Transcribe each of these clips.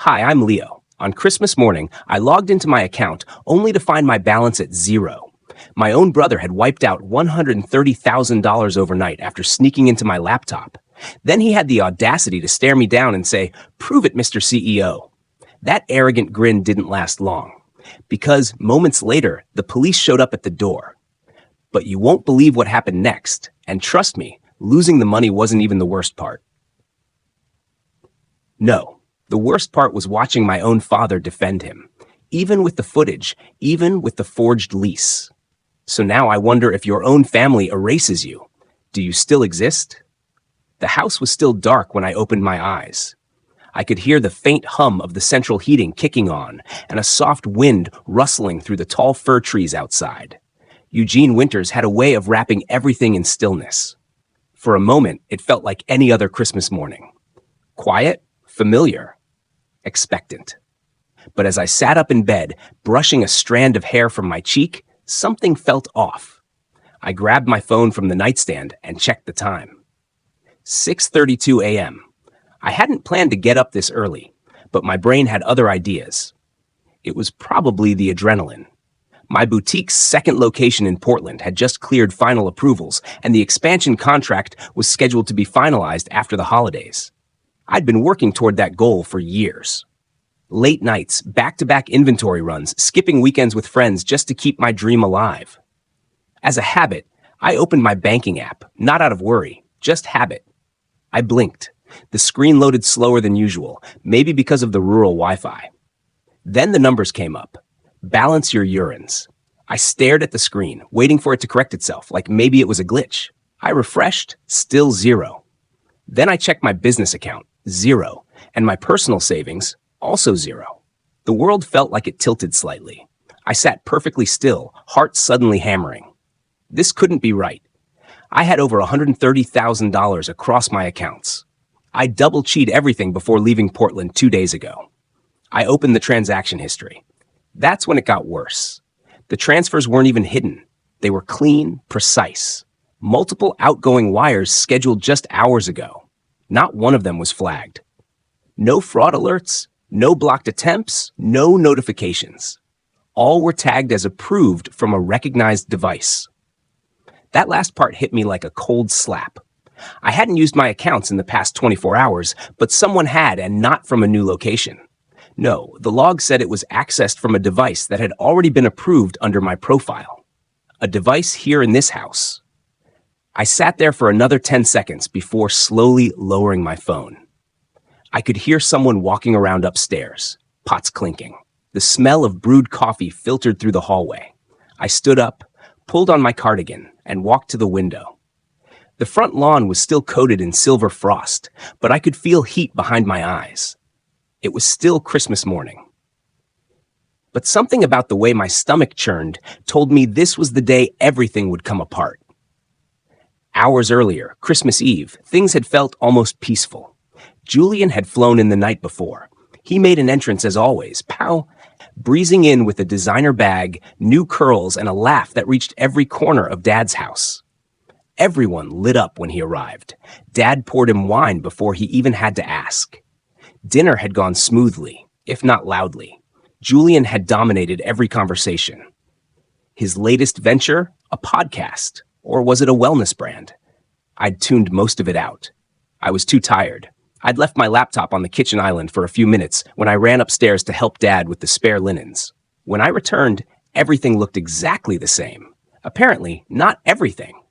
Hi, I'm Leo. On Christmas morning, I logged into my account only to find my balance at zero. My own brother had wiped out $130,000 overnight after sneaking into my laptop. Then he had the audacity to stare me down and say, "Prove it, Mr. CEO." That arrogant grin didn't last long, because moments later, the police showed up at the door. But you won't believe what happened next, and trust me, losing the money wasn't even the worst part. No, the worst part was watching my own father defend him, even with the footage, even with the forged lease. So now I wonder if your own family erases you. Do you still exist? The house was still dark when I opened my eyes. I could hear the faint hum of the central heating kicking on and a soft wind rustling through the tall fir trees outside. Eugene Winters had a way of wrapping everything in stillness. For a moment, it felt like any other Christmas morning. Quiet, familiar, expectant. But as I sat up in bed, brushing a strand of hair from my cheek, something felt off. I grabbed my phone from the nightstand and checked the time. 6:32 a.m. I hadn't planned to get up this early, but my brain had other ideas. It was probably the adrenaline. My boutique's second location in Portland had just cleared final approvals, and the expansion contract was scheduled to be finalized after the holidays. I'd been working toward that goal for years. Late nights, back-to-back inventory runs, skipping weekends with friends just to keep my dream alive. As a habit, I opened my banking app, not out of worry, just habit. I blinked. The screen loaded slower than usual, maybe because of the rural Wi-Fi. Then the numbers came up. Balance your urines. I stared at the screen, waiting for it to correct itself, like maybe it was a glitch. I refreshed, still zero. Then I checked my business account, zero, and my personal savings, also zero. The world felt like it tilted slightly. I sat perfectly still, heart suddenly hammering. This couldn't be right. I had over $130,000 across my accounts. I double-cheated everything before leaving Portland 2 days ago. I opened the transaction history. That's when it got worse. The transfers weren't even hidden. They were clean, precise. Multiple outgoing wires scheduled just hours ago. Not one of them was flagged. No fraud alerts, no blocked attempts, no notifications. All were tagged as approved from a recognized device. That last part hit me like a cold slap. I hadn't used my accounts in the past 24 hours, but someone had, and not from a new location. No, the log said it was accessed from a device that had already been approved under my profile. A device here in this house. I sat there for another 10 seconds before slowly lowering my phone. I could hear someone walking around upstairs, pots clinking. The smell of brewed coffee filtered through the hallway. I stood up, pulled on my cardigan, and walked to the window. The front lawn was still coated in silver frost, but I could feel heat behind my eyes. It was still Christmas morning. But something about the way my stomach churned told me this was the day everything would come apart. Hours earlier, Christmas Eve, things had felt almost peaceful. Julian had flown in the night before. He made an entrance as always, breezing in with a designer bag, new curls, and a laugh that reached every corner of Dad's house. Everyone lit up when he arrived. Dad poured him wine before he even had to ask. Dinner had gone smoothly, if not loudly. Julian had dominated every conversation. His latest venture? A podcast. Or was it a wellness brand? I'd tuned most of it out. I was too tired. I'd left my laptop on the kitchen island for a few minutes when I ran upstairs to help Dad with the spare linens. When I returned, everything looked exactly the same. Apparently, not everything.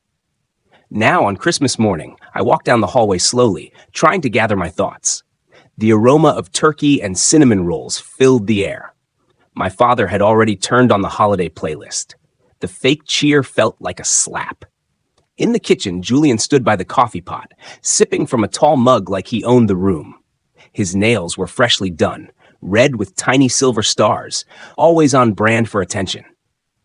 Now, on Christmas morning, I walked down the hallway slowly, trying to gather my thoughts. The aroma of turkey and cinnamon rolls filled the air. My father had already turned on the holiday playlist. The fake cheer felt like a slap. In the kitchen, Julian stood by the coffee pot, sipping from a tall mug like he owned the room. His nails were freshly done, red with tiny silver stars, always on brand for attention.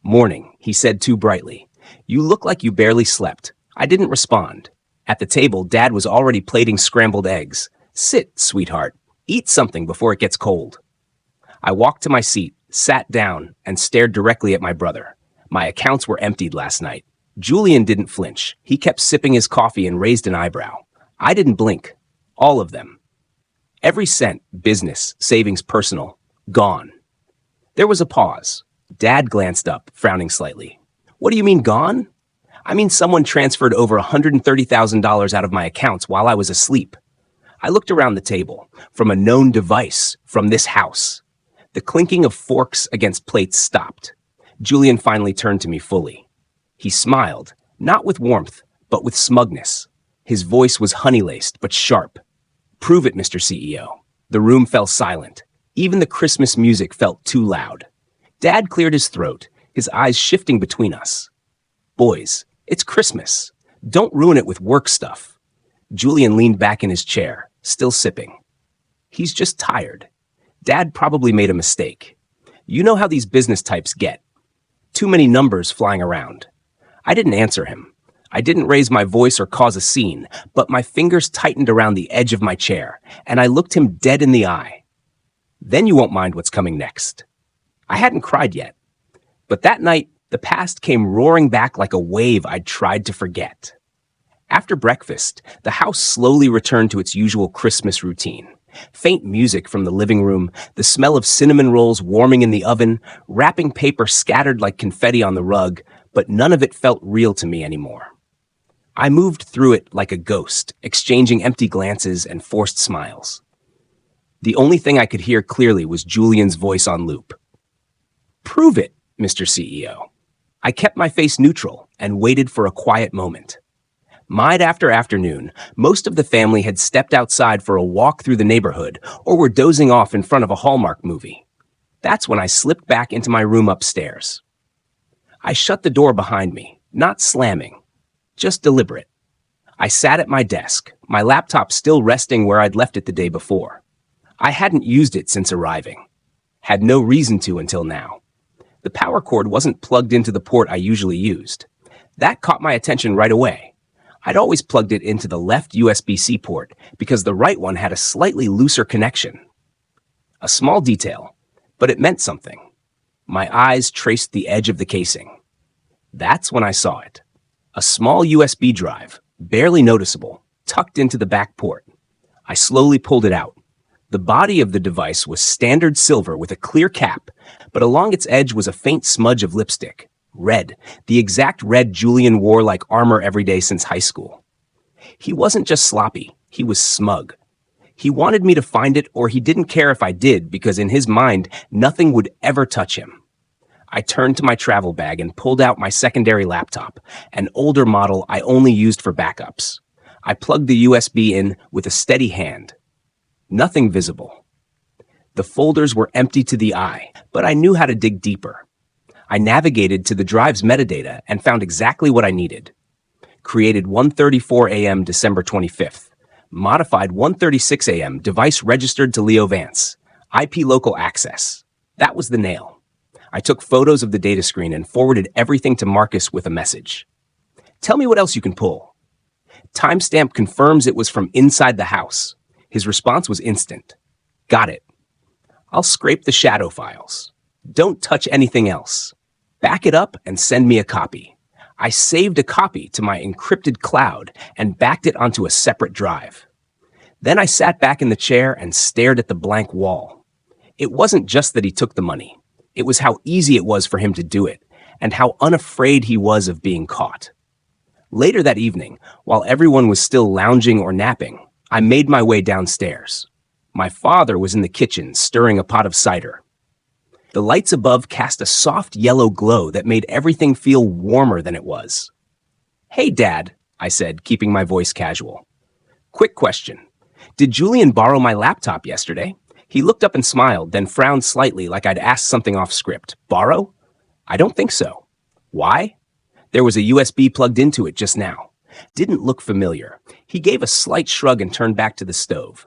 "Morning," he said too brightly. "You look like you barely slept." I didn't respond. At the table, Dad was already plating scrambled eggs. "Sit, sweetheart. Eat something before it gets cold." I walked to my seat, sat down, and stared directly at my brother. My accounts were emptied last night. Julian didn't flinch. He kept sipping his coffee and raised an eyebrow. I didn't blink. All of them. Every cent, business, savings, personal, gone. There was a pause. Dad glanced up, frowning slightly. What do you mean gone? I mean someone transferred over $130,000 out of my accounts while I was asleep. I looked around the table, from a known device, from this house. The clinking of forks against plates stopped. Julian finally turned to me fully. He smiled, not with warmth, but with smugness. His voice was honey-laced, but sharp. Prove it, Mr. CEO. The room fell silent. Even the Christmas music felt too loud. Dad cleared his throat, his eyes shifting between us. Boys, it's Christmas. Don't ruin it with work stuff. Julian leaned back in his chair, still sipping. He's just tired. Dad probably made a mistake. You know how these business types get. Too many numbers flying around. I didn't answer him. I didn't raise my voice or cause a scene, but my fingers tightened around the edge of my chair, and I looked him dead in the eye. Then you won't mind what's coming next. I hadn't cried yet. But that night, the past came roaring back like a wave I'd tried to forget. After breakfast, the house slowly returned to its usual Christmas routine. Faint music from the living room, the smell of cinnamon rolls warming in the oven, wrapping paper scattered like confetti on the rug, but none of it felt real to me anymore. I moved through it like a ghost, exchanging empty glances and forced smiles. The only thing I could hear clearly was Julian's voice on loop. Prove it, Mr. CEO. I kept my face neutral and waited for a quiet moment. Mid after afternoon, most of the family had stepped outside for a walk through the neighborhood or were dozing off in front of a Hallmark movie. That's when I slipped back into my room upstairs. I shut the door behind me, not slamming, just deliberate. I sat at my desk, my laptop still resting where I'd left it the day before. I hadn't used it since arriving. Had no reason to until now. The power cord wasn't plugged into the port I usually used. That caught my attention right away. I'd always plugged it into the left USB-C port because the right one had a slightly looser connection. A small detail, but it meant something. My eyes traced the edge of the casing. That's when I saw it. A small USB drive, barely noticeable, tucked into the back port. I slowly pulled it out. The body of the device was standard silver with a clear cap, but along its edge was a faint smudge of lipstick. Red, the exact red Julian wore like armor every day since high school. He wasn't just sloppy, he was smug. He wanted me to find it, or he didn't care if I did, because in his mind, nothing would ever touch him. I turned to my travel bag and pulled out my secondary laptop, an older model I only used for backups. I plugged the USB in with a steady hand. Nothing visible. The folders were empty to the eye, but I knew how to dig deeper. I navigated to the drive's metadata and found exactly what I needed. Created 1:34 a.m. December 25th. Modified 1:36 a.m. Device registered to Leo Vance. IP local access. That was the nail. I took photos of the data screen and forwarded everything to Marcus with a message. Tell me what else you can pull. Timestamp confirms it was from inside the house. His response was instant. Got it. I'll scrape the shadow files. Don't touch anything else. Back it up and send me a copy. I saved a copy to my encrypted cloud and backed it onto a separate drive. Then I sat back in the chair and stared at the blank wall. It wasn't just that he took the money. It was how easy it was for him to do it, and how unafraid he was of being caught. Later that evening, while everyone was still lounging or napping, I made my way downstairs. My father was in the kitchen, stirring a pot of cider. The lights above cast a soft yellow glow that made everything feel warmer than it was. Hey, Dad, I said, keeping my voice casual. Quick question. Did Julian borrow my laptop yesterday? He looked up and smiled, then frowned slightly like I'd asked something off script. Borrow? I don't think so. Why? There was a USB plugged into it just now. Didn't look familiar. He gave a slight shrug and turned back to the stove.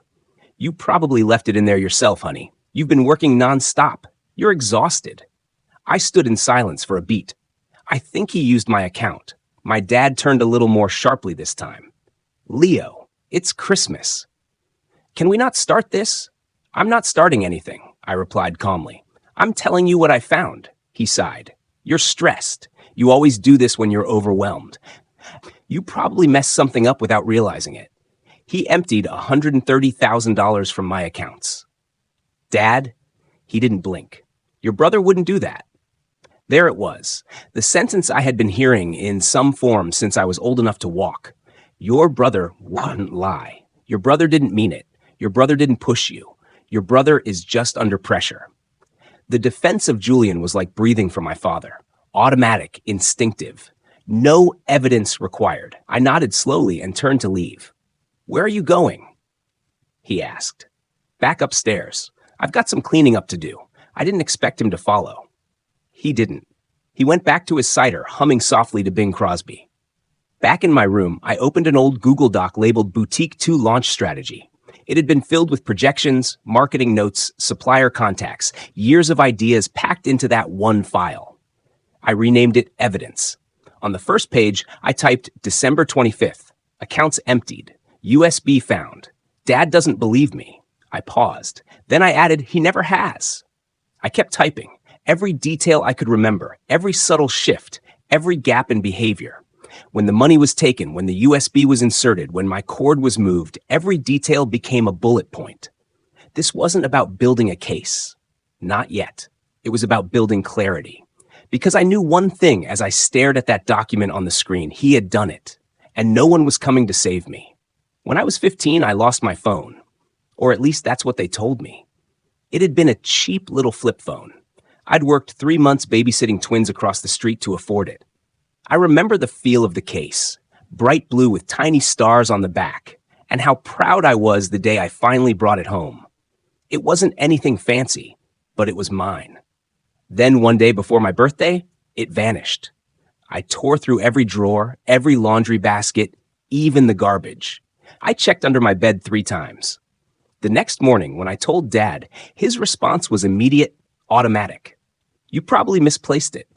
You probably left it in there yourself, honey. You've been working nonstop. You're exhausted. I stood in silence for a beat. I think he used my account. My dad turned a little more sharply this time. Leo, it's Christmas. Can we not start this? I'm not starting anything, I replied calmly. I'm telling you what I found, he sighed. You're stressed. You always do this when you're overwhelmed. You probably messed something up without realizing it. He emptied $130,000 from my accounts. Dad, he didn't blink. Your brother wouldn't do that. There it was, the sentence I had been hearing in some form since I was old enough to walk. Your brother wouldn't lie. Your brother didn't mean it. Your brother didn't push you. Your brother is just under pressure. The defense of Julian was like breathing from my father. Automatic, instinctive. No evidence required. I nodded slowly and turned to leave. Where are you going? He asked. Back upstairs. I've got some cleaning up to do. I didn't expect him to follow. He didn't. He went back to his cider, humming softly to Bing Crosby. Back in my room, I opened an old Google Doc labeled Boutique 2 Launch Strategy. It had been filled with projections, marketing notes, supplier contacts, years of ideas packed into that one file. I renamed it Evidence. On the first page, I typed December 25th, accounts emptied, USB found. Dad doesn't believe me. I paused. Then I added, he never has. I kept typing. Every detail I could remember, every subtle shift, every gap in behavior. When the money was taken, when the USB was inserted, when my cord was moved, every detail became a bullet point. This wasn't about building a case. Not yet. It was about building clarity. Because I knew one thing as I stared at that document on the screen. He had done it. And no one was coming to save me. When I was 15, I lost my phone. Or at least that's what they told me. It had been a cheap little flip phone. I'd worked 3 months babysitting twins across the street to afford it. I remember the feel of the case, bright blue with tiny stars on the back, and how proud I was the day I finally brought it home. It wasn't anything fancy, but it was mine. Then one day before my birthday, it vanished. I tore through every drawer, every laundry basket, even the garbage. I checked under my bed 3 times. The next morning, when I told Dad, his response was immediate, automatic. You probably misplaced it.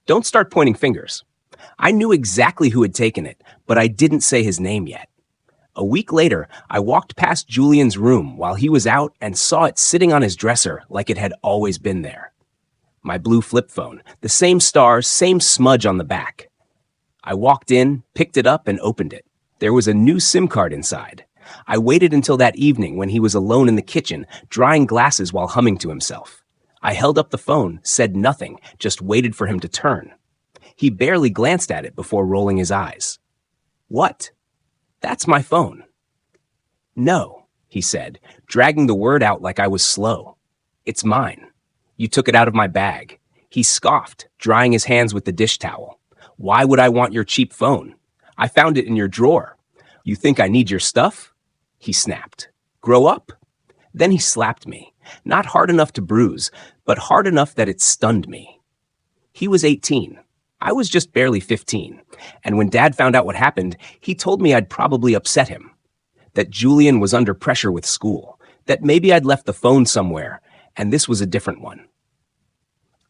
Don't start pointing fingers. I knew exactly who had taken it, but I didn't say his name yet. A week later, I walked past Julian's room while he was out and saw it sitting on his dresser like it had always been there. My blue flip phone, the same stars, same smudge on the back. I walked in, picked it up, and opened it. There was a new SIM card inside. I waited until that evening when he was alone in the kitchen, drying glasses while humming to himself. I held up the phone, said nothing, just waited for him to turn. He barely glanced at it before rolling his eyes. What? That's my phone. No, he said, dragging the word out like I was slow. It's mine. You took it out of my bag. He scoffed, drying his hands with the dish towel. Why would I want your cheap phone? I found it in your drawer. You think I need your stuff? He snapped. Grow up. Then he slapped me. Not hard enough to bruise, but hard enough that it stunned me. He was 18. I was just barely 15. And when Dad found out what happened, he told me I'd probably upset him. That Julian was under pressure with school. That maybe I'd left the phone somewhere, and this was a different one.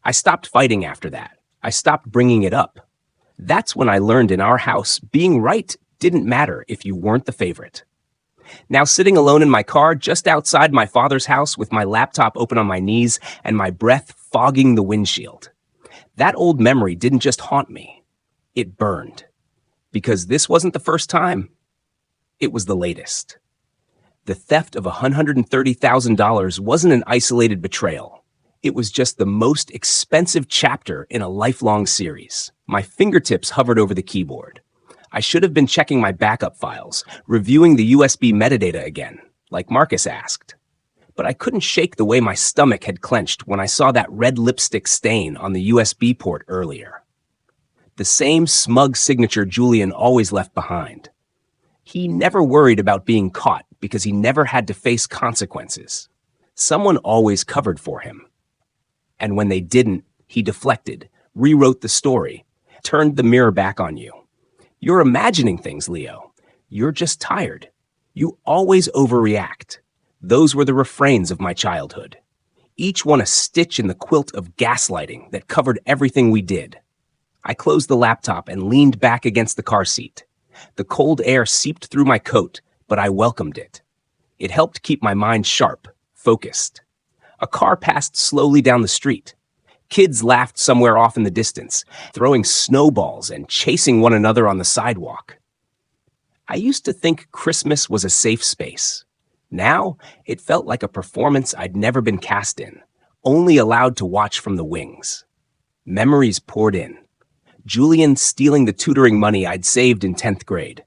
I stopped fighting after that. I stopped bringing it up. That's when I learned in our house, being right didn't matter if you weren't the favorite. Now sitting alone in my car just outside my father's house with my laptop open on my knees and my breath fogging the windshield. That old memory didn't just haunt me. It burned. Because this wasn't the first time. It was the latest. The theft of $130,000 wasn't an isolated betrayal. It was just the most expensive chapter in a lifelong series. My fingertips hovered over the keyboard. I should have been checking my backup files, reviewing the USB metadata again, like Marcus asked. But I couldn't shake the way my stomach had clenched when I saw that red lipstick stain on the USB port earlier. The same smug signature Julian always left behind. He never worried about being caught because he never had to face consequences. Someone always covered for him. And when they didn't, he deflected, rewrote the story, turned the mirror back on you. You're imagining things, Leo. You're just tired. You always overreact. Those were the refrains of my childhood. Each one a stitch in the quilt of gaslighting that covered everything we did. I closed the laptop and leaned back against the car seat. The cold air seeped through my coat, but I welcomed it. It helped keep my mind sharp, focused. A car passed slowly down the street. Kids laughed somewhere off in the distance, throwing snowballs and chasing one another on the sidewalk. I used to think Christmas was a safe space. Now, it felt like a performance I'd never been cast in, only allowed to watch from the wings. Memories poured in. Julian stealing the tutoring money I'd saved in 10th grade.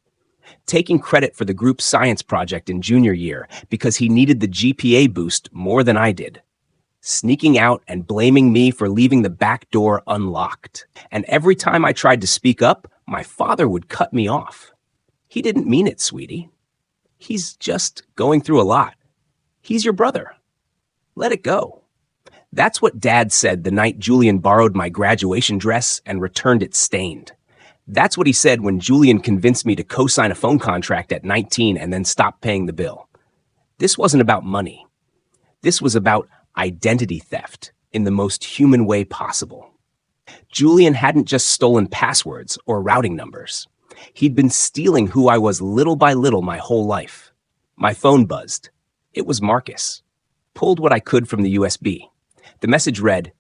Taking credit for the group science project in junior year because he needed the GPA boost more than I did. Sneaking out and blaming me for leaving the back door unlocked. And every time I tried to speak up, my father would cut me off. He didn't mean it, sweetie. He's just going through a lot. He's your brother. Let it go. That's what Dad said the night Julian borrowed my graduation dress and returned it stained. That's what he said when Julian convinced me to co-sign a phone contract at 19 and then stop paying the bill. This wasn't about money. This was about identity theft in the most human way possible. Julian hadn't just stolen passwords or routing numbers. He'd been stealing who I was little by little my whole life. My phone buzzed. It was Marcus. Pulled what I could from the USB. The message read,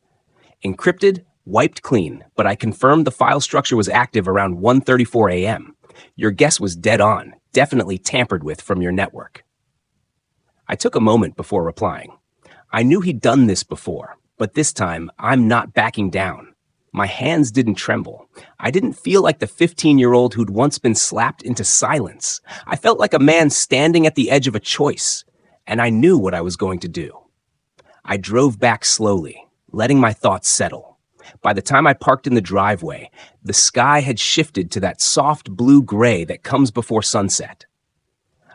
"Encrypted, wiped clean, but I confirmed the file structure was active around 1:34 a.m. Your guess was dead on, definitely tampered with from your network." I took a moment before replying. I knew he'd done this before, but this time I'm not backing down. My hands didn't tremble. I didn't feel like the 15-year-old who'd once been slapped into silence. I felt like a man standing at the edge of a choice, and I knew what I was going to do. I drove back slowly, letting my thoughts settle. By the time I parked in the driveway, the sky had shifted to that soft blue-gray that comes before sunset.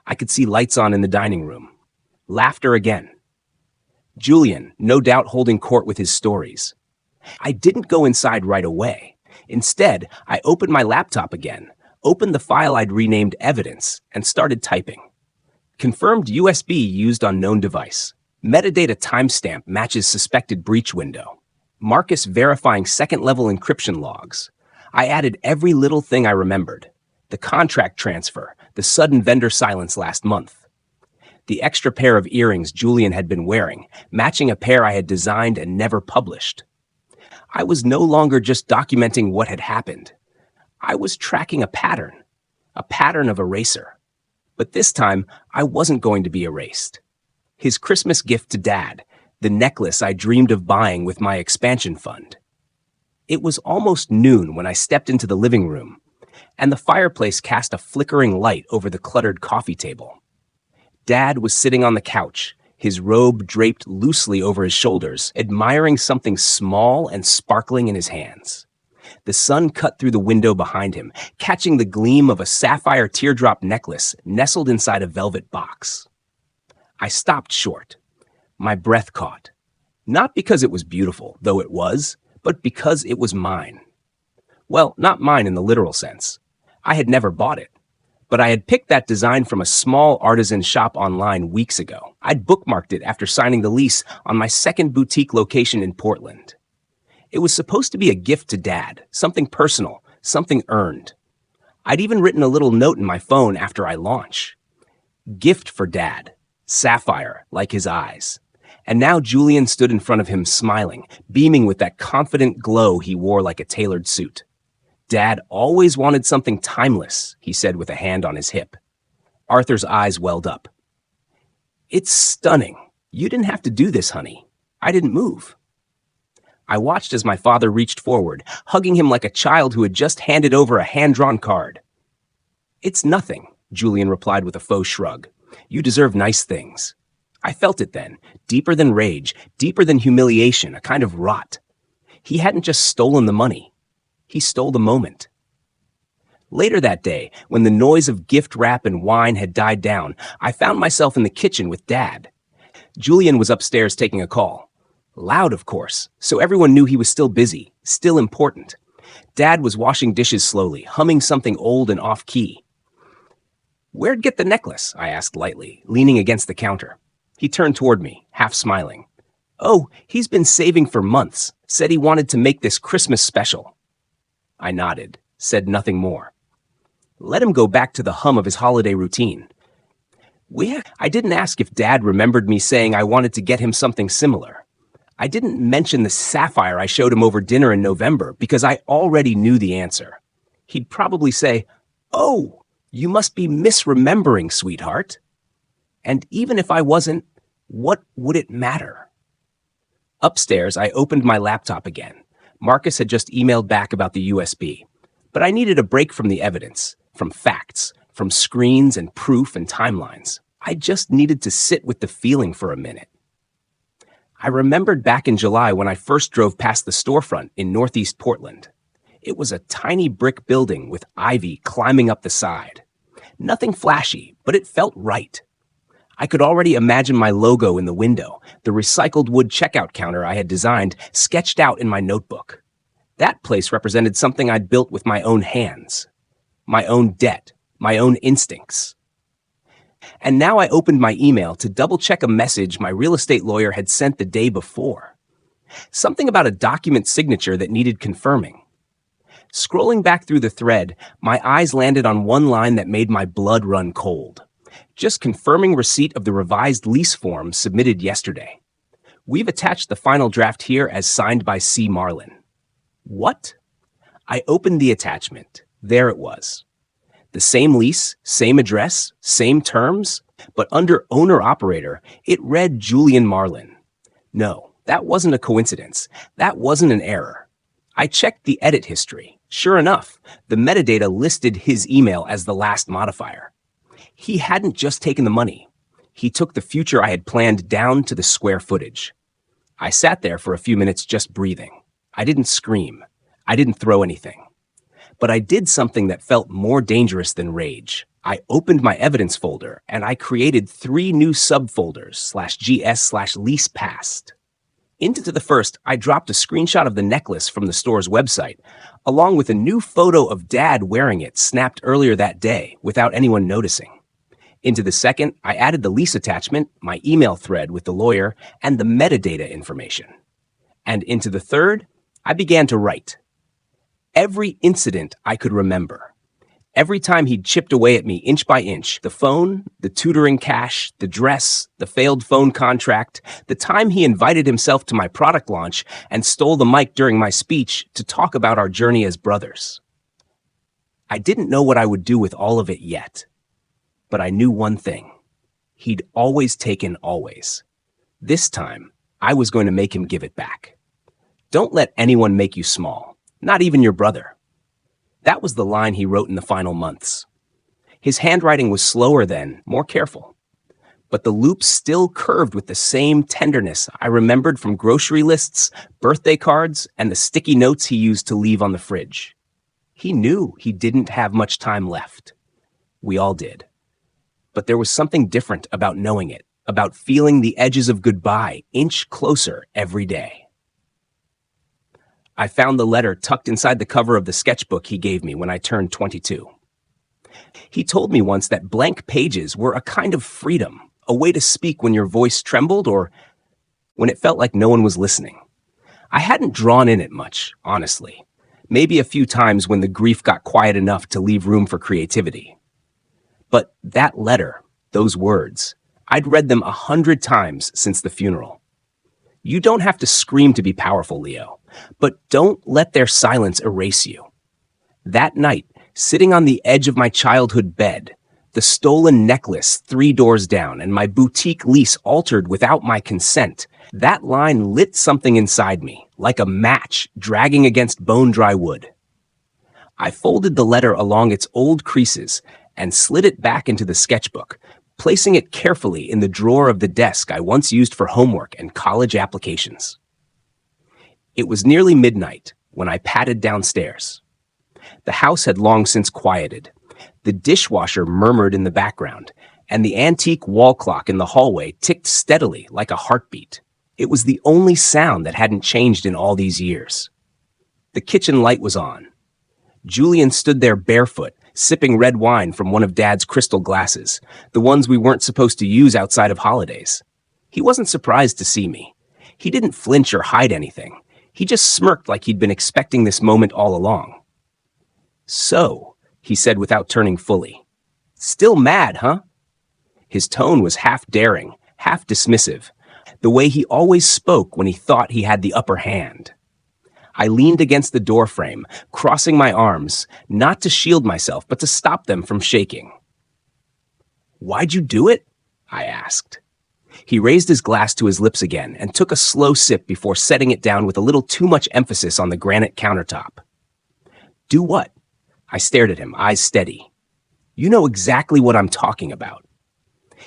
I could see lights on in the dining room. Laughter again. Julian, no doubt holding court with his stories. I didn't go inside right away. Instead, I opened my laptop again, opened the file I'd renamed Evidence, and started typing. Confirmed USB used on known device. Metadata timestamp matches suspected breach window. Marcus verifying second-level encryption logs. I added every little thing I remembered. The contract transfer, the sudden vendor silence last month. The extra pair of earrings Julian had been wearing, matching a pair I had designed and never published. I was no longer just documenting what had happened. I was tracking a pattern of eraser. But this time, I wasn't going to be erased. His Christmas gift to Dad, the necklace I dreamed of buying with my expansion fund. It was almost noon when I stepped into the living room, and the fireplace cast a flickering light over the cluttered coffee table. Dad was sitting on the couch, his robe draped loosely over his shoulders, admiring something small and sparkling in his hands. The sun cut through the window behind him, catching the gleam of a sapphire teardrop necklace nestled inside a velvet box. I stopped short. My breath caught. Not because it was beautiful, though it was, but because it was mine. Well, not mine in the literal sense. I had never bought it. But I had picked that design from a small artisan shop online weeks ago. I'd bookmarked it after signing the lease on my second boutique location in Portland. It was supposed to be a gift to Dad, something personal, something earned. I'd even written a little note in my phone after I launch. Gift for Dad, sapphire like his eyes. And now Julian stood in front of him smiling, beaming with that confident glow he wore like a tailored suit. Dad always wanted something timeless, he said with a hand on his hip. Arthur's eyes welled up. It's stunning. You didn't have to do this, honey. I didn't move. I watched as my father reached forward, hugging him like a child who had just handed over a hand-drawn card. It's nothing, Julian replied with a faux shrug. You deserve nice things. I felt it then, deeper than rage, deeper than humiliation, a kind of rot. He hadn't just stolen the money. He stole the moment. Later that day, when the noise of gift wrap and wine had died down, I found myself in the kitchen with Dad. Julian was upstairs taking a call. Loud, of course, so everyone knew he was still busy, still important. Dad was washing dishes slowly, humming something old and off-key. Where'd get the necklace? I asked lightly, leaning against the counter. He turned toward me, half smiling. Oh, he's been saving for months, said he wanted to make this Christmas special. I nodded, said nothing more. Let him go back to the hum of his holiday routine. I didn't ask if Dad remembered me saying I wanted to get him something similar. I didn't mention the sapphire I showed him over dinner in November because I already knew the answer. He'd probably say, "Oh, You must be misremembering, sweetheart. And even if I wasn't, what would it matter? Upstairs, I opened my laptop again. Marcus had just emailed back about the USB. But I needed a break from the evidence, from facts, from screens and proof and timelines. I just needed to sit with the feeling for a minute. I remembered back in July when I first drove past the storefront in Northeast Portland. It was a tiny brick building with ivy climbing up the side. Nothing flashy, but it felt right. I could already imagine my logo in the window, the recycled wood checkout counter I had designed sketched out in my notebook. That place represented something I'd built with my own hands, my own debt, my own instincts. And now I opened my email to double-check a message my real estate lawyer had sent the day before. Something about a document signature that needed confirming. Scrolling back through the thread, my eyes landed on one line that made my blood run cold. Just confirming receipt of the revised lease form submitted yesterday. We've attached the final draft here as signed by C. Marlin. What? I opened the attachment. There it was. The same lease, same address, same terms, but under owner-operator, it read Julian Marlin. No, that wasn't a coincidence. That wasn't an error. I checked the edit history. Sure enough, the metadata listed his email as the last modifier. He hadn't just taken the money. He took the future I had planned down to the square footage. I sat there for a few minutes just breathing. I didn't scream. I didn't throw anything. But I did something that felt more dangerous than rage. I opened my evidence folder and I created 3 new subfolders /GS/lease past. Into the first, I dropped a screenshot of the necklace from the store's website, along with a new photo of Dad wearing it snapped earlier that day without anyone noticing. Into the second, I added the lease attachment, my email thread with the lawyer, and the metadata information. And into the third, I began to write. Every incident I could remember. Every time he'd chipped away at me inch by inch, the phone, the tutoring cash, the dress, the failed phone contract, the time he invited himself to my product launch and stole the mic during my speech to talk about our journey as brothers. I didn't know what I would do with all of it yet, but I knew one thing. He'd always taken always. This time, I was going to make him give it back. Don't let anyone make you small, not even your brother. That was the line he wrote in the final months. His handwriting was slower then, more careful. But the loops still curved with the same tenderness I remembered from grocery lists, birthday cards, and the sticky notes he used to leave on the fridge. He knew he didn't have much time left. We all did. But there was something different about knowing it, about feeling the edges of goodbye inch closer every day. I found the letter tucked inside the cover of the sketchbook he gave me when I turned 22. He told me once that blank pages were a kind of freedom, a way to speak when your voice trembled or when it felt like no one was listening. I hadn't drawn in it much, honestly. Maybe a few times when the grief got quiet enough to leave room for creativity. But that letter, those words, I'd read them 100 times since the funeral. You don't have to scream to be powerful, Leo, but don't let their silence erase you. That night, sitting on the edge of my childhood bed, the stolen necklace 3 doors down and my boutique lease altered without my consent, that line lit something inside me, like a match dragging against bone-dry wood. I folded the letter along its old creases and slid it back into the sketchbook, placing it carefully in the drawer of the desk I once used for homework and college applications. It was nearly midnight when I padded downstairs. The house had long since quieted. The dishwasher murmured in the background, and the antique wall clock in the hallway ticked steadily like a heartbeat. It was the only sound that hadn't changed in all these years. The kitchen light was on. Julian stood there barefoot, sipping red wine from one of Dad's crystal glasses, the ones we weren't supposed to use outside of holidays. He wasn't surprised to see me. He didn't flinch or hide anything. He just smirked like he'd been expecting this moment all along. "So," he said without turning fully. "Still mad, huh?" His tone was half daring, half dismissive, the way he always spoke when he thought he had the upper hand. I leaned against the doorframe, crossing my arms, not to shield myself, but to stop them from shaking. "Why'd you do it?" I asked. He raised his glass to his lips again and took a slow sip before setting it down with a little too much emphasis on the granite countertop. "Do what?" I stared at him, eyes steady. "You know exactly what I'm talking about."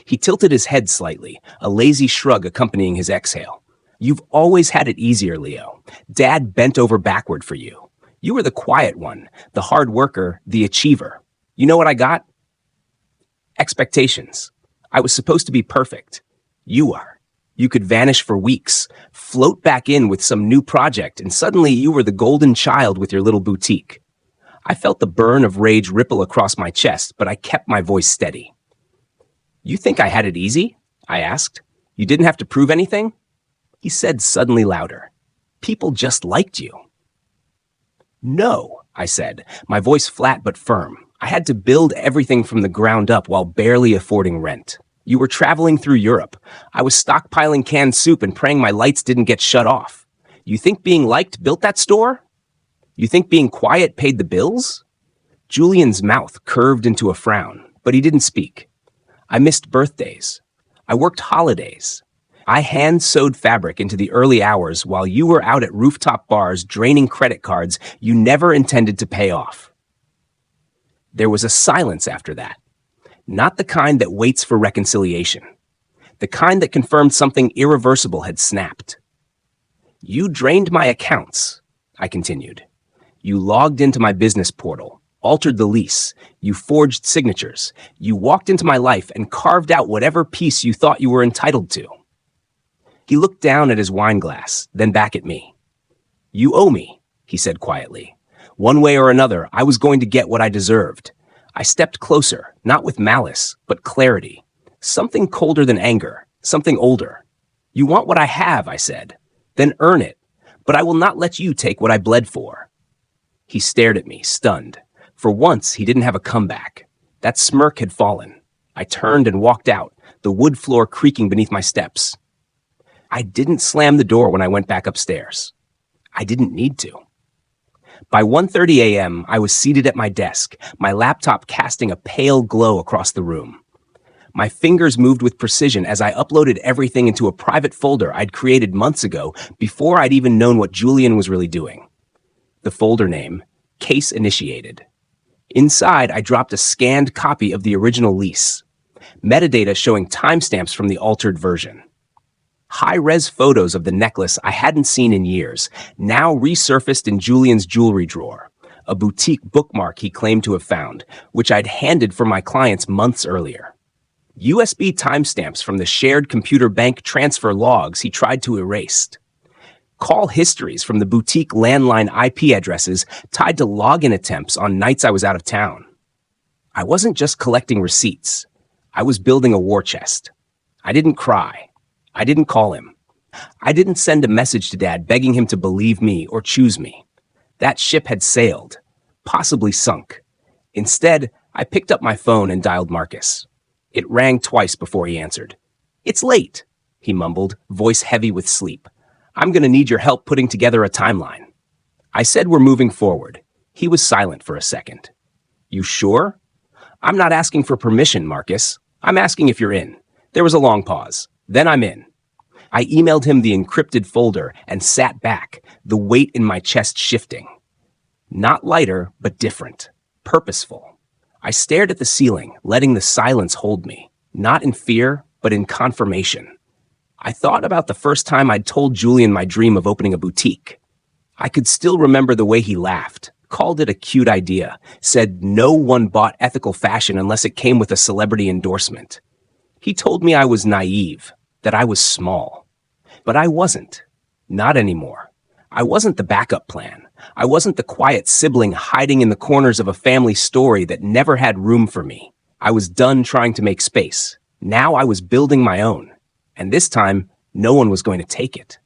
He tilted his head slightly, a lazy shrug accompanying his exhale. "You've always had it easier, Leo. Dad bent over backward for you. You were the quiet one, the hard worker, the achiever. You know what I got? Expectations. I was supposed to be perfect. You are. You could vanish for weeks, float back in with some new project, and suddenly you were the golden child with your little boutique." I felt the burn of rage ripple across my chest, but I kept my voice steady. "You think I had it easy?" I asked. "You didn't have to prove anything?" He said suddenly louder, "People just liked you." "No," I said, my voice flat but firm. "I had to build everything from the ground up while barely affording rent. You were traveling through Europe. I was stockpiling canned soup and praying my lights didn't get shut off. You think being liked built that store? You think being quiet paid the bills?" Julian's mouth curved into a frown, but he didn't speak. "I missed birthdays. I worked holidays. I hand-sewed fabric into the early hours while you were out at rooftop bars draining credit cards you never intended to pay off." There was a silence after that. Not the kind that waits for reconciliation. The kind that confirmed something irreversible had snapped. "You drained my accounts," I continued. "You logged into my business portal, altered the lease, you forged signatures, you walked into my life and carved out whatever piece you thought you were entitled to." He looked down at his wine glass, then back at me. "You owe me," he said quietly. "One way or another, I was going to get what I deserved." I stepped closer, not with malice, but clarity. Something colder than anger, something older. "You want what I have," I said. "Then earn it. But I will not let you take what I bled for." He stared at me, stunned. For once, he didn't have a comeback. That smirk had fallen. I turned and walked out, the wood floor creaking beneath my steps. I didn't slam the door when I went back upstairs. I didn't need to. By 1:30 a.m., I was seated at my desk, my laptop casting a pale glow across the room. My fingers moved with precision as I uploaded everything into a private folder I'd created months ago before I'd even known what Julian was really doing. The folder name, Case Initiated. Inside, I dropped a scanned copy of the original lease. Metadata showing timestamps from the altered version. High-res photos of the necklace I hadn't seen in years, now resurfaced in Julian's jewelry drawer, a boutique bookmark he claimed to have found, which I'd handed for my clients months earlier. USB timestamps from the shared computer bank transfer logs he tried to erase. Call histories from the boutique landline IP addresses tied to login attempts on nights I was out of town. I wasn't just collecting receipts. I was building a war chest. I didn't cry. I didn't call him. I didn't send a message to Dad begging him to believe me or choose me. That ship had sailed, possibly sunk. Instead, I picked up my phone and dialed Marcus. It rang twice before he answered. "It's late," he mumbled, voice heavy with sleep. "I'm going to need your help putting together a timeline." I said we're moving forward. He was silent for a second. "You sure?" "I'm not asking for permission, Marcus. I'm asking if you're in." There was a long pause. "Then I'm in." I emailed him the encrypted folder and sat back, the weight in my chest shifting. Not lighter, but different. Purposeful. I stared at the ceiling, letting the silence hold me. Not in fear, but in confirmation. I thought about the first time I'd told Julian my dream of opening a boutique. I could still remember the way he laughed, called it a cute idea, said no one bought ethical fashion unless it came with a celebrity endorsement. He told me I was naive, that I was small. But I wasn't. Not anymore. I wasn't the backup plan. I wasn't the quiet sibling hiding in the corners of a family story that never had room for me. I was done trying to make space. Now I was building my own. And this time, no one was going to take it.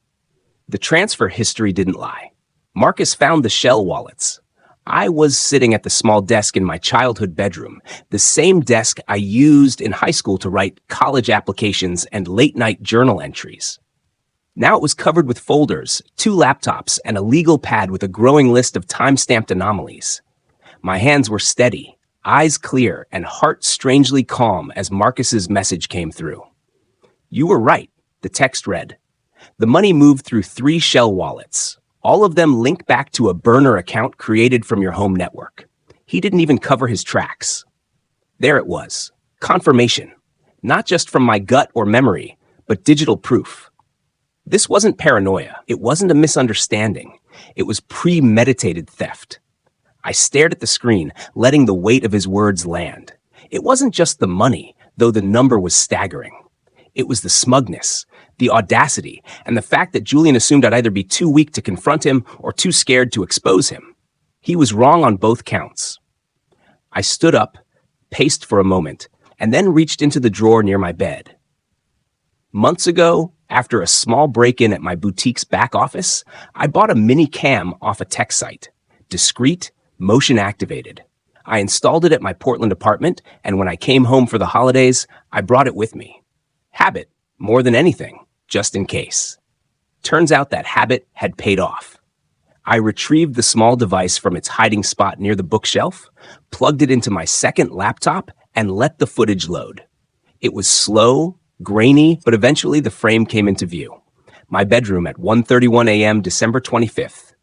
The transfer history didn't lie. Marcus found the shell wallets. I was sitting at the small desk in my childhood bedroom, the same desk I used in high school to write college applications and late-night journal entries. Now it was covered with folders, 2 laptops, and a legal pad with a growing list of time-stamped anomalies. My hands were steady, eyes clear, and heart strangely calm as Marcus's message came through. "You were right," the text read. "The money moved through 3 shell wallets. All of them link back to a burner account created from your home network. He didn't even cover his tracks." There it was. Confirmation. Not just from my gut or memory, but digital proof. This wasn't paranoia. It wasn't a misunderstanding. It was premeditated theft. I stared at the screen, letting the weight of his words land. It wasn't just the money, though the number was staggering. It was the smugness, the audacity, and the fact that Julian assumed I'd either be too weak to confront him or too scared to expose him. He was wrong on both counts. I stood up, paced for a moment, and then reached into the drawer near my bed. Months ago, after a small break-in at my boutique's back office, I bought a mini cam off a tech site. Discreet, motion-activated. I installed it at my Portland apartment, and when I came home for the holidays, I brought it with me. Habit, more than anything, just in case. Turns out that habit had paid off. I retrieved the small device from its hiding spot near the bookshelf, plugged it into my second laptop, and let the footage load. It was slow, grainy, but eventually the frame came into view. My bedroom at 1:31 a.m. December 25th.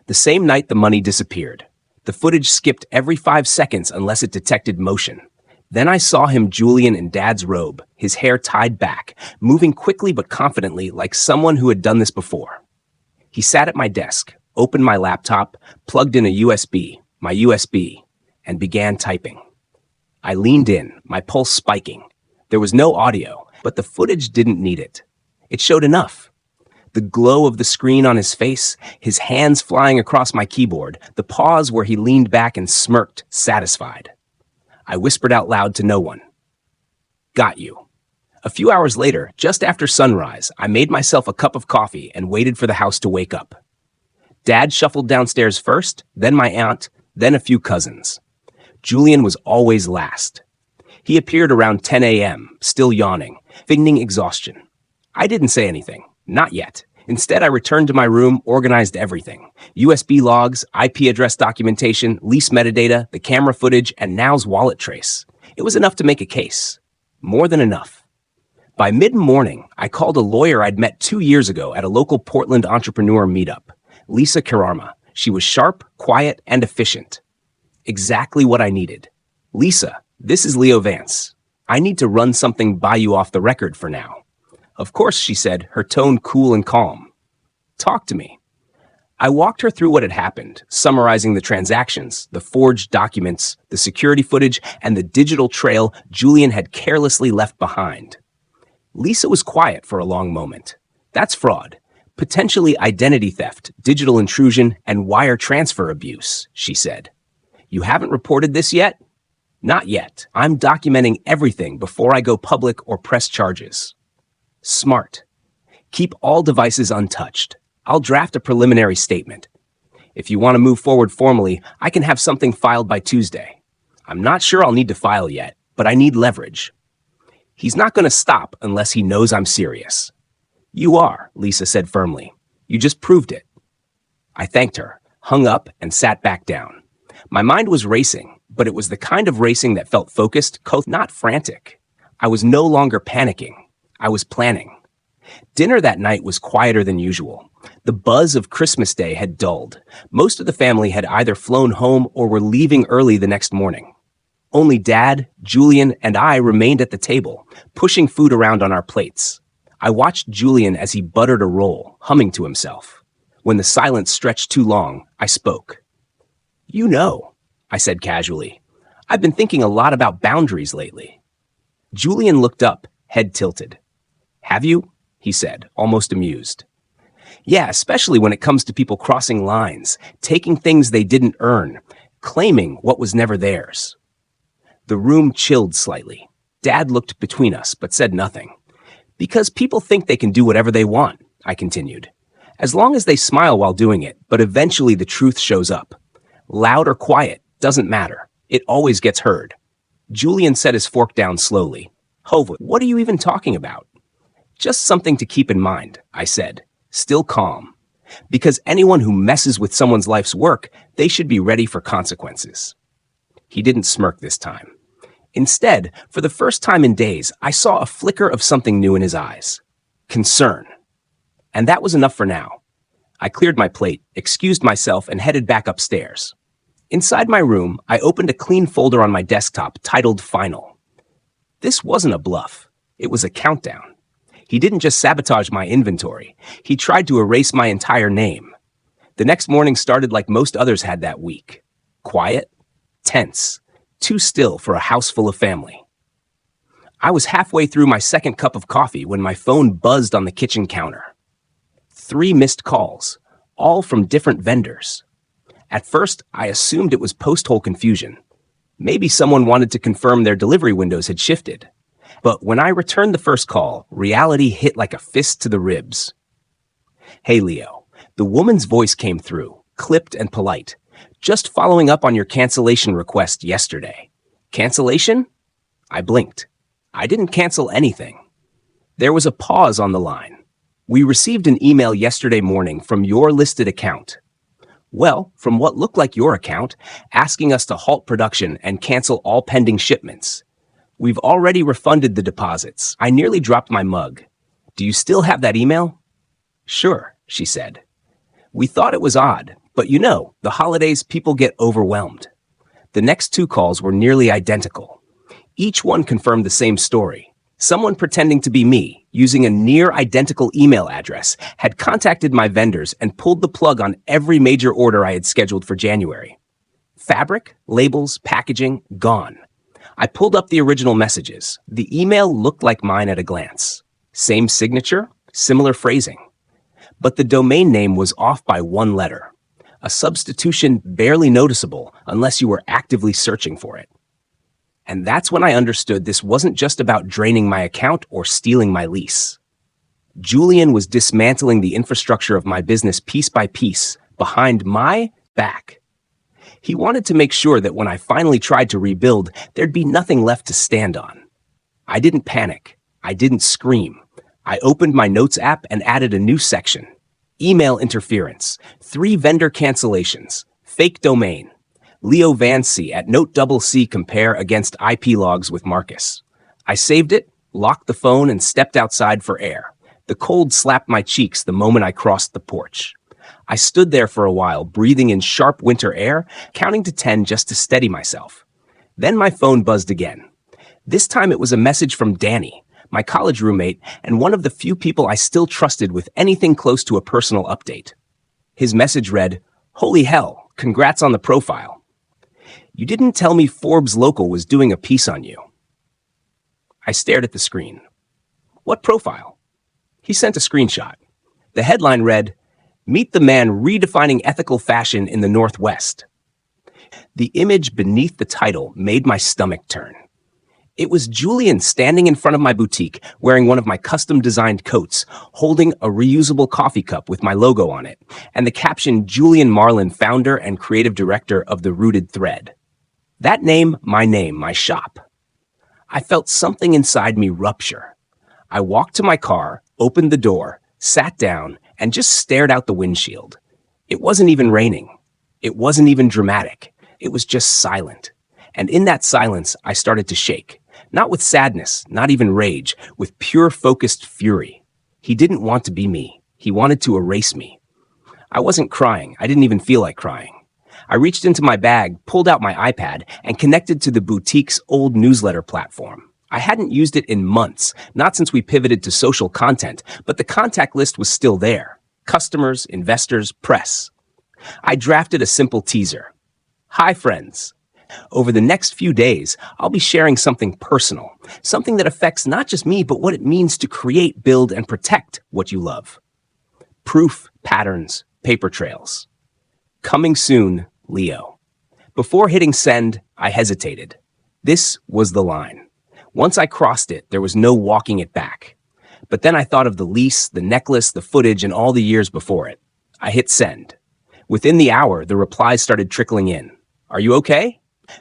The same night the money disappeared. The footage skipped every 5 seconds unless it detected motion. Then I saw him Julian in Dad's robe, his hair tied back, moving quickly but confidently like someone who had done this before. He sat at my desk, opened my laptop, plugged in my USB, and began typing. I leaned in, my pulse spiking. There was no audio, but the footage didn't need it. It showed enough. The glow of the screen on his face, his hands flying across my keyboard, the pause where he leaned back and smirked, satisfied. I whispered out loud to no one. "Got you." A few hours later, just after sunrise, I made myself a cup of coffee and waited for the house to wake up. Dad shuffled downstairs first, then my aunt, then a few cousins. Julian was always last. He appeared around 10 a.m., still yawning, feigning exhaustion. I didn't say anything, not yet. Instead, I returned to my room, organized everything. USB logs, IP address documentation, lease metadata, the camera footage, and now's wallet trace. It was enough to make a case. More than enough. By mid-morning, I called a lawyer I'd met 2 years ago at a local Portland entrepreneur meetup, Lisa Kararma. She was sharp, quiet, and efficient. Exactly what I needed. "Lisa, this is Leo Vance. I need to run something by you off the record for now." "Of course," she said, her tone cool and calm. "Talk to me." I walked her through what had happened, summarizing the transactions, the forged documents, the security footage, and the digital trail Julian had carelessly left behind. Lisa was quiet for a long moment. "That's fraud. Potentially identity theft, digital intrusion, and wire transfer abuse," she said. "You haven't reported this yet?" "Not yet. I'm documenting everything before I go public or press charges." "Smart. Keep all devices untouched. I'll draft a preliminary statement. If you want to move forward formally, I can have something filed by Tuesday. I'm not sure I'll need to file yet, but I need leverage." "He's not going to stop unless he knows I'm serious." "You are," Lisa said firmly. "You just proved it." I thanked her, hung up, and sat back down. My mind was racing, but it was the kind of racing that felt focused, not frantic. I was no longer panicking. I was planning. Dinner that night was quieter than usual. The buzz of Christmas Day had dulled. Most of the family had either flown home or were leaving early the next morning. Only Dad, Julian, and I remained at the table, pushing food around on our plates. I watched Julian as he buttered a roll, humming to himself. When the silence stretched too long, I spoke. "You know," I said casually, "I've been thinking a lot about boundaries lately." Julian looked up, head tilted. "Have you?" he said, almost amused. "Yeah, especially when it comes to people crossing lines, taking things they didn't earn, claiming what was never theirs." The room chilled slightly. Dad looked between us, but said nothing. "Because people think they can do whatever they want," I continued. "As long as they smile while doing it, but eventually the truth shows up. Loud or quiet, doesn't matter. It always gets heard." Julian set his fork down slowly. "Hova, what are you even talking about?" "Just something to keep in mind," I said. still calm. Because anyone who messes with someone's life's work, they should be ready for consequences. He didn't smirk this time. Instead, for the first time in days, I saw a flicker of something new in his eyes. Concern. And that was enough for now. I cleared my plate, excused myself, and headed back upstairs. Inside my room, I opened a clean folder on my desktop titled Final. This wasn't a bluff. It was a countdown. He didn't just sabotage my inventory. He tried to erase my entire name. The next morning started like most others had that week. Quiet, tense, too still for a house full of family. I was halfway through my second cup of coffee when my phone buzzed on the kitchen counter. 3 missed calls, all from different vendors. At first, I assumed it was post-hole confusion. Maybe someone wanted to confirm their delivery windows had shifted. But when I returned the first call, reality hit like a fist to the ribs. Hey, Leo. The woman's voice came through, clipped and polite. Just following up on your cancellation request yesterday. Cancellation? I blinked. I didn't cancel anything. There was a pause on the line. We received an email yesterday morning from your listed account. Well, from what looked like your account, asking us to halt production and cancel all pending shipments. We've already refunded the deposits. I nearly dropped my mug. Do you still have that email? Sure, she said. We thought it was odd, but you know, the holidays, people get overwhelmed. The next 2 calls were nearly identical. Each one confirmed the same story. Someone pretending to be me, using a near-identical email address, had contacted my vendors and pulled the plug on every major order I had scheduled for January. Fabric, labels, packaging, gone. I pulled up the original messages. The email looked like mine at a glance. Same signature, similar phrasing. But the domain name was off by 1 letter. A substitution barely noticeable unless you were actively searching for it. And that's when I understood this wasn't just about draining my account or stealing my lease. Julian was dismantling the infrastructure of my business piece by piece, behind my back. He wanted to make sure that when I finally tried to rebuild, there'd be nothing left to stand on. I didn't panic. I didn't scream. I opened my notes app and added a new section. Email interference, 3 vendor cancellations, fake domain. Leo Vancy at Note.C compare against IP logs with Marcus. I saved it, locked the phone, and stepped outside for air. The cold slapped my cheeks the moment I crossed the porch. I stood there for a while, breathing in sharp winter air, counting to 10 just to steady myself. Then my phone buzzed again. This time it was a message from Danny, my college roommate, and one of the few people I still trusted with anything close to a personal update. His message read, "Holy hell, congrats on the profile. You didn't tell me Forbes Local was doing a piece on you." I stared at the screen. What profile? He sent a screenshot. The headline read, "Meet the man redefining ethical fashion in the Northwest." The image beneath the title made my stomach turn. It was Julian standing in front of my boutique, wearing one of my custom-designed coats, holding a reusable coffee cup with my logo on it, and the caption, "Julian Marlin, founder and creative director of The Rooted Thread." That name, my shop. I felt something inside me rupture. I walked to my car, opened the door, sat down, and just stared out the windshield. It wasn't even raining. It wasn't even dramatic. It was just silent. And in that silence, I started to shake. Not with sadness, not even rage, with pure focused fury. He didn't want to be me. He wanted to erase me. I wasn't crying. I didn't even feel like crying. I reached into my bag, pulled out my iPad, and connected to the boutique's old newsletter platform. I hadn't used it in months, not since we pivoted to social content, but the contact list was still there. Customers, investors, press. I drafted a simple teaser. Hi, friends. Over the next few days, I'll be sharing something personal, something that affects not just me, but what it means to create, build, and protect what you love. Proof, patterns, paper trails. Coming soon, Leo. Before hitting send, I hesitated. This was the line. Once I crossed it, there was no walking it back. But then I thought of the lease, the necklace, the footage, and all the years before it. I hit send. Within the hour, the replies started trickling in. Are you okay?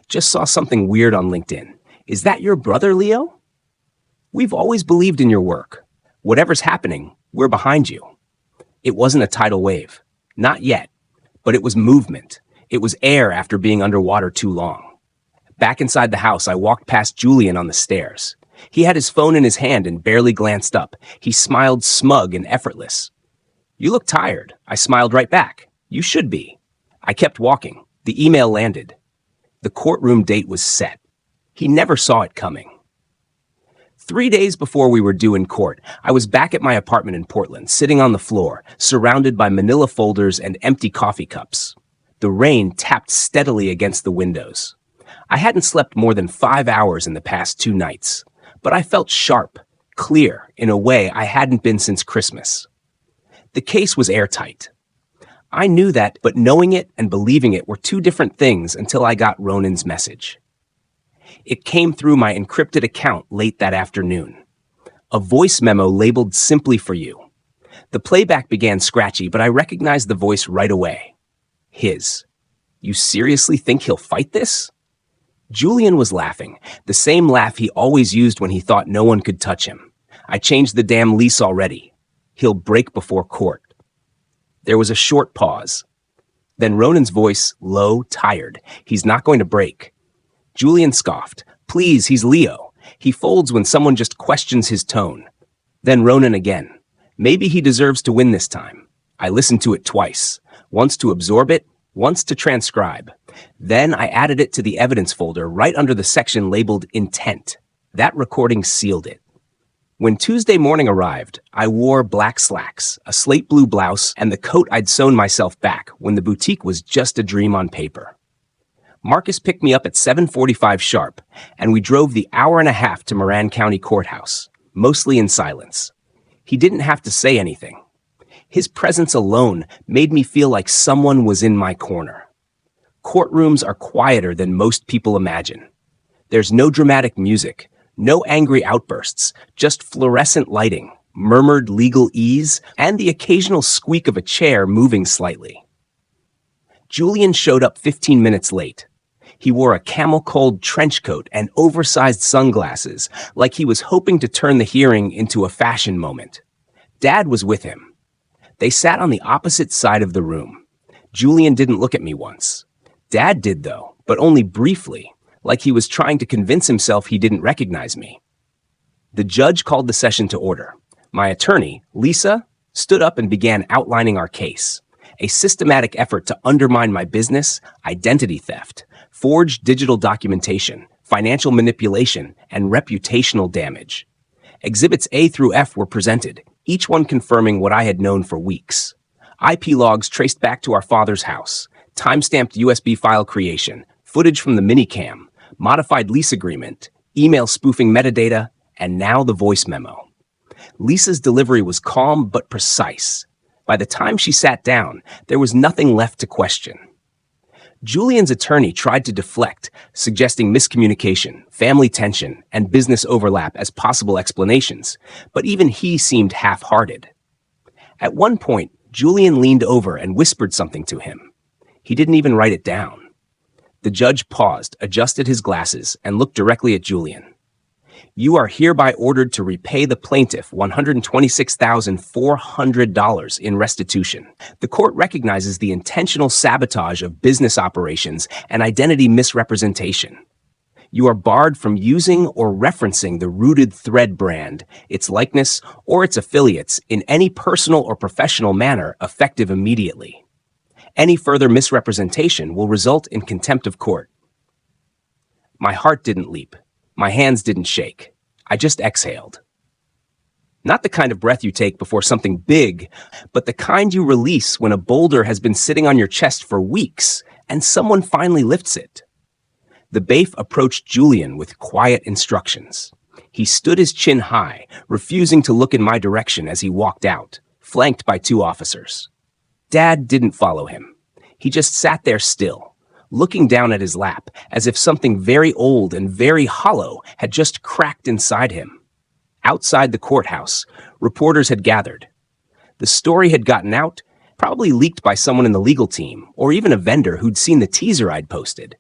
Just saw something weird on LinkedIn. Is that your brother, Leo? We've always believed in your work. Whatever's happening, we're behind you. It wasn't a tidal wave. Not yet. But it was movement. It was air after being underwater too long. Back inside the house, I walked past Julian on the stairs. He had his phone in his hand and barely glanced up. He smiled smug and effortless. "You look tired." I smiled right back. "You should be." I kept walking. The email landed. The courtroom date was set. He never saw it coming. 3 days before we were due in court, I was back at my apartment in Portland, sitting on the floor, surrounded by manila folders and empty coffee cups. The rain tapped steadily against the windows. I hadn't slept more than 5 hours in the past 2 nights, but I felt sharp, clear, in a way I hadn't been since Christmas. The case was airtight. I knew that, but knowing it and believing it were 2 different things until I got Ronan's message. It came through my encrypted account late that afternoon. A voice memo labeled "Simply for You." The playback began scratchy, but I recognized the voice right away. His. "You seriously think he'll fight this?" Julian was laughing, the same laugh he always used when he thought no one could touch him. "I changed the damn lease already. He'll break before court." There was a short pause. Then Ronan's voice, low, tired. "He's not going to break." Julian scoffed. "Please, he's Leo. He folds when someone just questions his tone." Then Ronan again. "Maybe he deserves to win this time." I listened to it twice. Once to absorb it, once to transcribe. Then I added it to the evidence folder right under the section labeled Intent. That recording sealed it. When Tuesday morning arrived, I wore black slacks, a slate blue blouse, and the coat I'd sewn myself back when the boutique was just a dream on paper. Marcus picked me up at 7:45 sharp, and we drove the hour and a half to Moran County Courthouse, mostly in silence. He didn't have to say anything. His presence alone made me feel like someone was in my corner. Courtrooms are quieter than most people imagine. There's no dramatic music, no angry outbursts, just fluorescent lighting, murmured legal ease, and the occasional squeak of a chair moving slightly. Julian showed up 15 minutes late. He wore a camel-cold trench coat and oversized sunglasses, like he was hoping to turn the hearing into a fashion moment. Dad was with him. They sat on the opposite side of the room. Julian didn't look at me once. Dad did, though, but only briefly, like he was trying to convince himself he didn't recognize me. The judge called the session to order. My attorney, Lisa, stood up and began outlining our case. A systematic effort to undermine my business, identity theft, forged digital documentation, financial manipulation, and reputational damage. Exhibits A through F were presented, each one confirming what I had known for weeks. IP logs traced back to our father's house, time-stamped USB file creation, footage from the minicam, modified lease agreement, email spoofing metadata, and now the voice memo. Lisa's delivery was calm but precise. By the time she sat down, there was nothing left to question. Julian's attorney tried to deflect, suggesting miscommunication, family tension, and business overlap as possible explanations, but even he seemed half-hearted. At one point, Julian leaned over and whispered something to him. He didn't even write it down. The judge paused, adjusted his glasses, and looked directly at Julian. "You are hereby ordered to repay the plaintiff $126,400 in restitution. The court recognizes the intentional sabotage of business operations and identity misrepresentation. You are barred from using or referencing the Rooted Thread brand, its likeness, or its affiliates in any personal or professional manner effective immediately. Any further misrepresentation will result in contempt of court." My heart didn't leap. My hands didn't shake. I just exhaled. Not the kind of breath you take before something big, but the kind you release when a boulder has been sitting on your chest for weeks and someone finally lifts it. The bailiff approached Julian with quiet instructions. He stood his chin high, refusing to look in my direction as he walked out, flanked by 2 officers. Dad didn't follow him. He just sat there still, looking down at his lap, as if something very old and very hollow had just cracked inside him. Outside the courthouse, reporters had gathered. The story had gotten out, probably leaked by someone in the legal team, or even a vendor who'd seen the teaser I'd posted.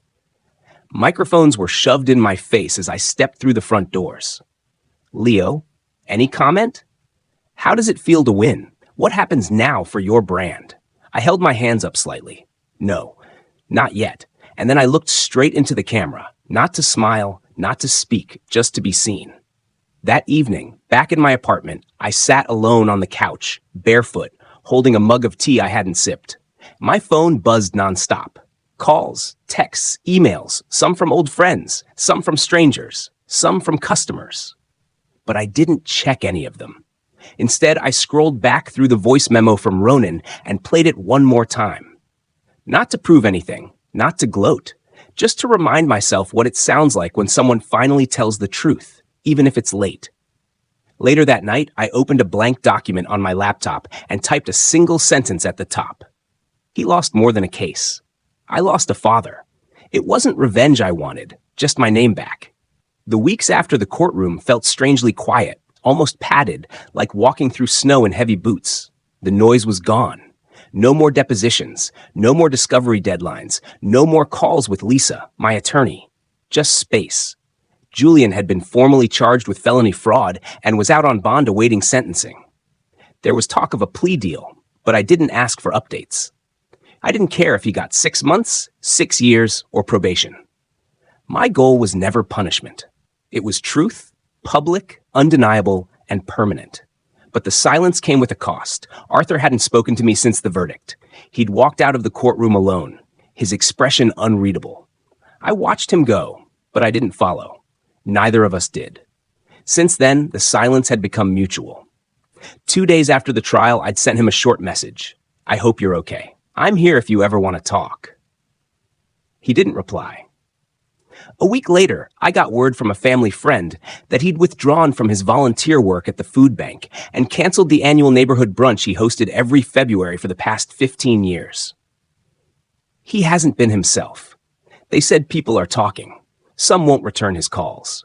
Microphones were shoved in my face as I stepped through the front doors. "Leo, any comment? How does it feel to win? What happens now for your brand? I held my hands up slightly. No, not yet. And then I looked straight into the camera, not to smile, not to speak, just to be seen. That evening, back in my apartment, I sat alone on the couch, barefoot, holding a mug of tea I hadn't sipped. My phone buzzed nonstop. Calls, texts, emails, some from old friends, some from strangers, some from customers. But I didn't check any of them. Instead, I scrolled back through the voice memo from Ronan and played it one more time. Not to prove anything, not to gloat, just to remind myself what it sounds like when someone finally tells the truth, even if it's late. Later that night, I opened a blank document on my laptop and typed a single sentence at the top. He lost more than a case. I lost a father. It wasn't revenge I wanted, just my name back. The weeks after the courtroom felt strangely quiet, almost padded, like walking through snow in heavy boots. The noise was gone. No more depositions, no more discovery deadlines, no more calls with Lisa, my attorney. Just space. Julian had been formally charged with felony fraud and was out on bond awaiting sentencing. There was talk of a plea deal, but I didn't ask for updates. I didn't care if he got 6 months, 6 years, or probation. My goal was never punishment. It was truth, public, undeniable, and permanent. But the silence came with a cost. Arthur hadn't spoken to me since the verdict. He'd walked out of the courtroom alone, his expression unreadable. I watched him go, but I didn't follow. Neither of us did. Since then, the silence had become mutual. 2 days after the trial, I'd sent him a short message. I hope you're okay. I'm here if you ever want to talk. He didn't reply. A week later, I got word from a family friend that he'd withdrawn from his volunteer work at the food bank and canceled the annual neighborhood brunch he hosted every February for the past 15 years. He hasn't been himself. They said people are talking. Some won't return his calls.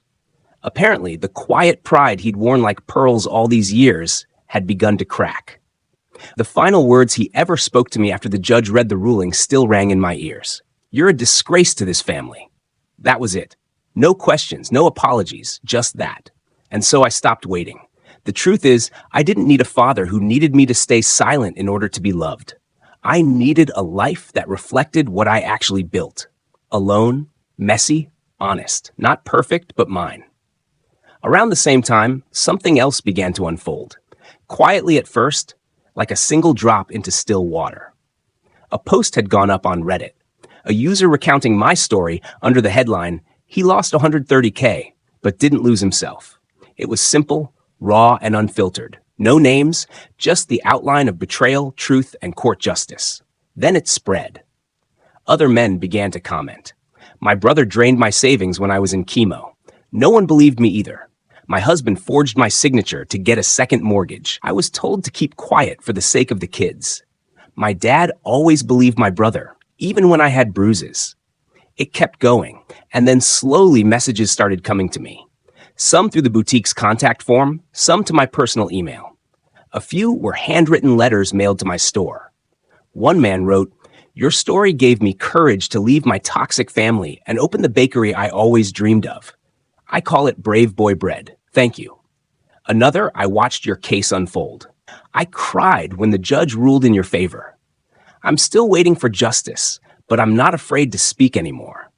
Apparently, the quiet pride he'd worn like pearls all these years had begun to crack. The final words he ever spoke to me after the judge read the ruling still rang in my ears. You're a disgrace to this family. That was it. No questions, no apologies, just that. And so I stopped waiting. The truth is, I didn't need a father who needed me to stay silent in order to be loved. I needed a life that reflected what I actually built. Alone, messy, honest. Not perfect, but mine. Around the same time, something else began to unfold. Quietly at first, like a single drop into still water. A post had gone up on Reddit. A user recounting my story under the headline, "He lost 130K, but didn't lose himself." It was simple, raw, and unfiltered. No names, just the outline of betrayal, truth, and court justice. Then it spread. Other men began to comment. My brother drained my savings when I was in chemo. No one believed me either. My husband forged my signature to get a second mortgage. I was told to keep quiet for the sake of the kids. My dad always believed my brother, even when I had bruises. It kept going, and then slowly messages started coming to me. Some through the boutique's contact form, some to my personal email. A few were handwritten letters mailed to my store. One man wrote, "Your story gave me courage to leave my toxic family and open the bakery I always dreamed of. I call it Brave Boy Bread. Thank you." Another, "I watched your case unfold. I cried when the judge ruled in your favor. I'm still waiting for justice, but I'm not afraid to speak anymore."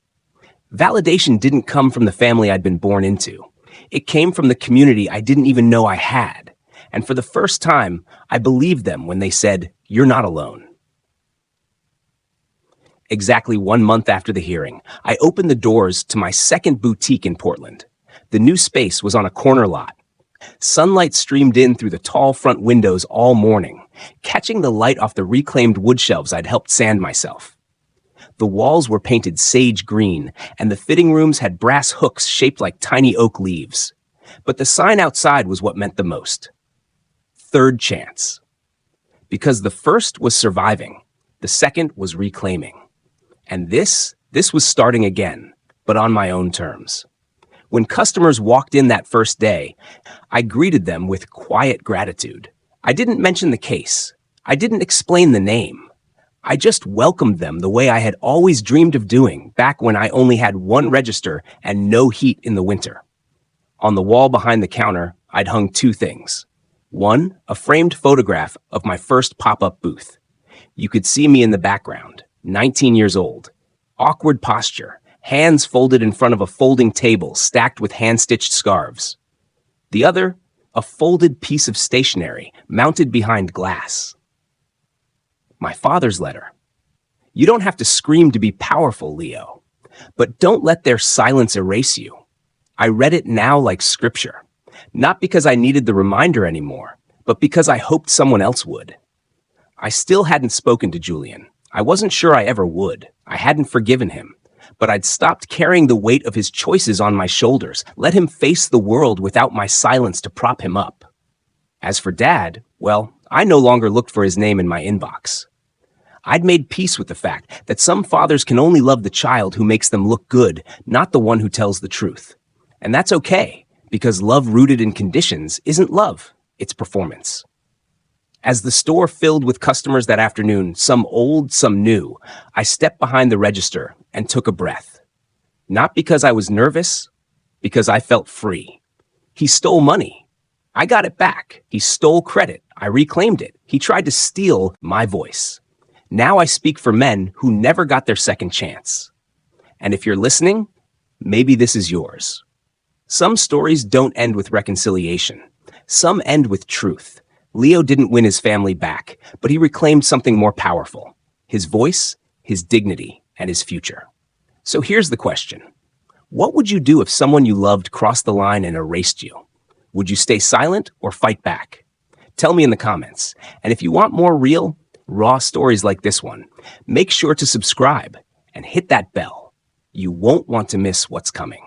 Validation didn't come from the family I'd been born into. It came from the community I didn't even know I had. And for the first time, I believed them when they said, "You're not alone." Exactly 1 month after the hearing, I opened the doors to my second boutique in Portland. The new space was on a corner lot. Sunlight streamed in through the tall front windows all morning, catching the light off the reclaimed wood shelves I'd helped sand myself. The walls were painted sage green, and the fitting rooms had brass hooks shaped like tiny oak leaves. But the sign outside was what meant the most. Third chance. Because the first was surviving, the second was reclaiming. And this was starting again, but on my own terms. When customers walked in that first day, I greeted them with quiet gratitude. I didn't mention the case. I didn't explain the name. I just welcomed them the way I had always dreamed of doing back when I only had one register and no heat in the winter. On the wall behind the counter, I'd hung 2 things. One, a framed photograph of my first pop-up booth. You could see me in the background, 19 years old. Awkward posture, hands folded in front of a folding table stacked with hand-stitched scarves. The other, a folded piece of stationery mounted behind glass. My father's letter. You don't have to scream to be powerful, Leo. But don't let their silence erase you. I read it now like scripture. Not because I needed the reminder anymore, but because I hoped someone else would. I still hadn't spoken to Julian. I wasn't sure I ever would. I hadn't forgiven him. But I'd stopped carrying the weight of his choices on my shoulders, let him face the world without my silence to prop him up. As for Dad, well, I no longer looked for his name in my inbox. I'd made peace with the fact that some fathers can only love the child who makes them look good, not the one who tells the truth. And that's okay, because love rooted in conditions isn't love, it's performance. As the store filled with customers that afternoon, some old, some new, I stepped behind the register and took a breath. Not because I was nervous, because I felt free. He stole money. I got it back. He stole credit. I reclaimed it. He tried to steal my voice. Now I speak for men who never got their second chance. And if you're listening, maybe this is yours. Some stories don't end with reconciliation. Some end with truth. Leo didn't win his family back, but he reclaimed something more powerful: his voice, his dignity, and his future. So here's the question. What would you do if someone you loved crossed the line and erased you? Would you stay silent or fight back? Tell me in the comments. And if you want more real, raw stories like this one, make sure to subscribe and hit that bell. You won't want to miss what's coming.